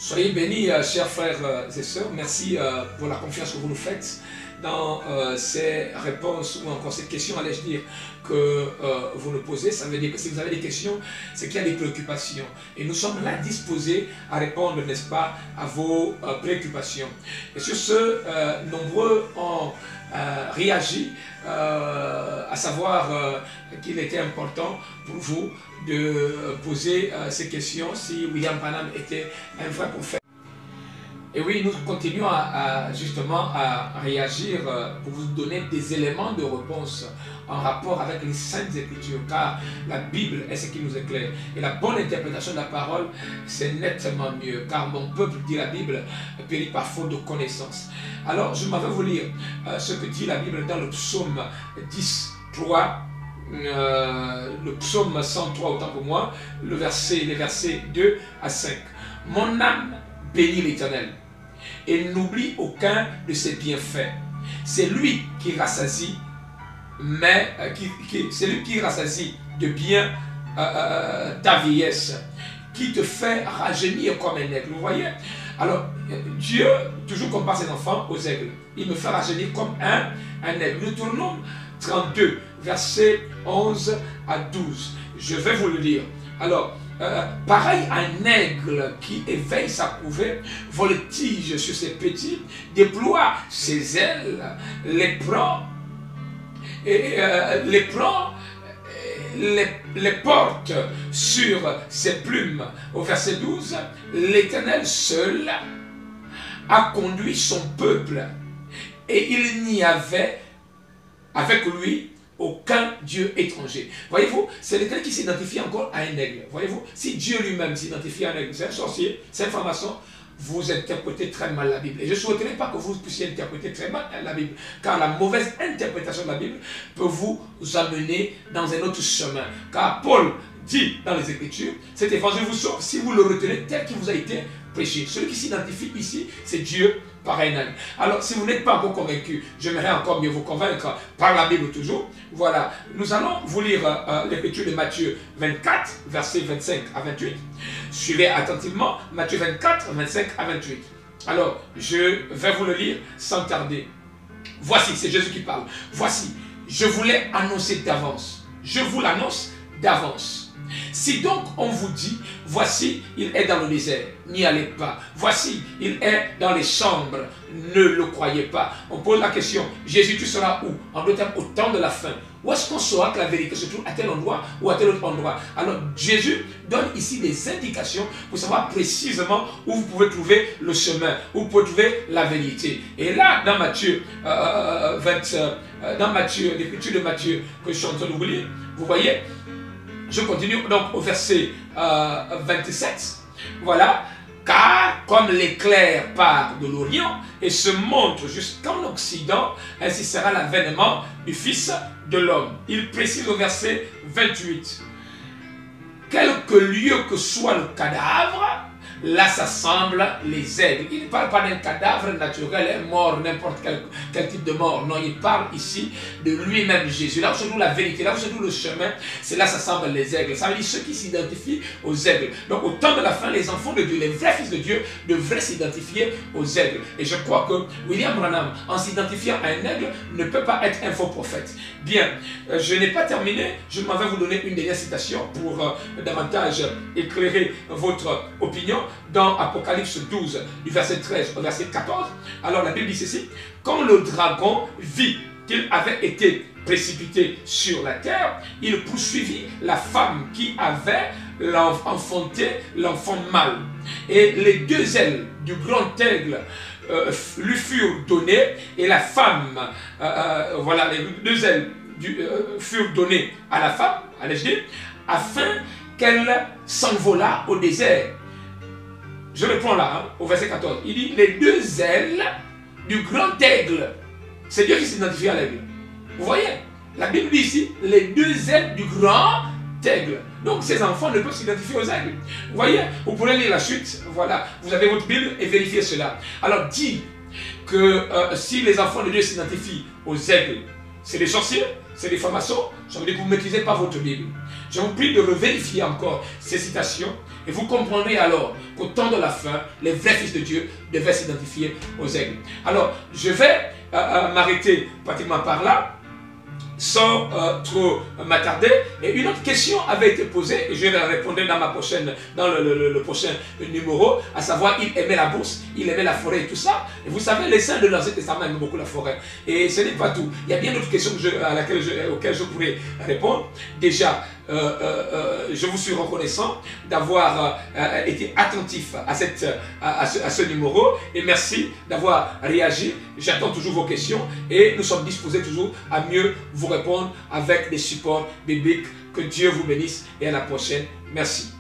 Soyez bénis, chers frères et sœurs. Merci pour la confiance que vous nous faites dans ces réponses ou encore ces questions, allais-je dire, que vous nous posez. Ça veut dire que si vous avez des questions, c'est qu'il y a des préoccupations. Et nous sommes là disposés à répondre, n'est-ce pas, à vos préoccupations. Et sur ce, nombreux ont réagi, à savoir qu'il était important pour vous de poser ces questions si William Branham était un vrai prophète. Et oui, nous continuons justement à réagir pour vous donner des éléments de réponse en rapport avec les Saintes Écritures, car la Bible est ce qui nous éclaire. Et la bonne interprétation de la parole, c'est nettement mieux, car mon peuple, dit la Bible, périt par faute de connaissance. Alors, je m'en vais vous lire ce que dit la Bible dans le psaume 10, 3. Le psaume 103, autant pour moi, les versets 2 à 5. Mon âme bénit l'Éternel et n'oublie aucun de ses bienfaits. C'est lui qui rassasie, c'est lui qui rassasie de bien ta vieillesse, qui te fait rajeunir comme un aigle. Vous voyez? Alors, Dieu toujours compare ses enfants aux aigles. Il me fait rajeunir comme un aigle. Nous tournons 32, versets 11 à 12. Je vais vous le lire. Alors, pareil à un aigle qui éveille sa couvée, voltige sur ses petits, déploie ses ailes, les porte sur ses plumes. Au verset 12, l'Éternel seul a conduit son peuple et il n'y avait avec lui aucun Dieu étranger. Voyez-vous, c'est l'Éternel qui s'identifie encore à un aigle. Voyez-vous, si Dieu lui-même s'identifie à un aigle, c'est un sorcier, c'est un franc-maçon, vous interprétez très mal la Bible. Et je ne souhaiterais pas que vous puissiez interpréter très mal la Bible, car la mauvaise interprétation de la Bible peut vous amener dans un autre chemin. Car Paul dit dans les Écritures, cet évangile vous sauve si vous le retenez tel qu'il vous a été prêché. Celui qui s'identifie ici, c'est Dieu par un aigle. Alors, si vous n'êtes pas encore convaincu, j'aimerais encore mieux vous convaincre par la Bible toujours. Voilà, nous allons vous lire l'écriture de Matthieu 24, versets 25 à 28. Suivez attentivement Matthieu 24, 25 à 28. Alors, je vais vous le lire sans tarder. Voici, c'est Jésus qui parle. Voici, je vous l'ai annoncé d'avance. Je vous l'annonce d'avance. Si donc on vous dit, voici, il est dans le désert, n'y allez pas. Voici, il est dans les chambres, ne le croyez pas. On pose la question, Jésus, tu seras où? En d'autres termes, au temps de la fin. Où est-ce qu'on saura que la vérité se trouve à tel endroit ou à tel autre endroit? Alors, Jésus donne ici des indications pour savoir précisément où vous pouvez trouver le chemin, où vous pouvez trouver la vérité. Et là, dans Matthieu, l'écriture de Matthieu que je suis en train de vous lire, vous voyez, je continue donc au verset 27. Voilà. Car comme l'éclair part de l'Orient et se montre jusqu'en Occident, ainsi sera l'avènement du Fils de l'homme. Il précise au verset 28. Quelque lieu que soit le cadavre, là s'assemblent les aigles. Il ne parle pas d'un cadavre naturel, mort, n'importe quel type de mort. Non, il parle ici de lui-même Jésus. Là où se trouve la vérité, là où se trouve le chemin, c'est là s'assemblent les aigles. Ça veut dire ceux qui s'identifient aux aigles. Donc au temps de la fin, les enfants de Dieu, les vrais fils de Dieu, devraient s'identifier aux aigles. Et je crois que William Branham, en s'identifiant à un aigle, ne peut pas être un faux prophète. Bien, je n'ai pas terminé. Je m'en vais vous donner une dernière citation pour davantage éclairer votre opinion. Dans Apocalypse 12, du verset 13 au verset 14, alors la Bible dit ceci: quand le dragon vit qu'il avait été précipité sur la terre, il poursuivit la femme qui avait enfanté l'enfant mâle. Et les deux ailes du grand aigle lui furent données, et la femme, voilà, les deux ailes furent données à la femme, allais-je dire, afin qu'elle s'envolât au désert. Je reprends là, au verset 14. Il dit, les deux ailes du grand aigle. C'est Dieu qui s'identifie à l'aigle. Vous voyez? La Bible dit ici, les deux ailes du grand aigle. Donc ces enfants ne peuvent s'identifier aux aigles. Vous voyez? Vous pourrez lire la suite. Voilà. Vous avez votre Bible et vérifiez cela. Alors dit que si les enfants de Dieu s'identifient aux aigles, c'est des sorciers, c'est des francs-maçons, ça veut dire que vous ne maîtrisez pas votre Bible. Je vous prie de revérifier encore ces citations Et vous comprendrez alors qu'au temps de la fin, les vrais fils de Dieu devaient s'identifier aux aigles. Alors, je vais m'arrêter pratiquement par là, sans trop m'attarder. Et une autre question avait été posée, et je vais répondre dans le prochain numéro, à savoir, il aimait la bourse, il aimait la forêt et tout ça. Et vous savez, les saints de l'Ancien Testament aiment beaucoup la forêt. Et ce n'est pas tout. Il y a bien d'autres questions auxquelles je pourrais répondre. Déjà, je vous suis reconnaissant d'avoir été attentif à ce numéro, et merci d'avoir réagi. J'attends toujours vos questions et nous sommes disposés toujours à mieux vous répondre avec des supports bibliques. Que Dieu vous bénisse et à la prochaine. Merci.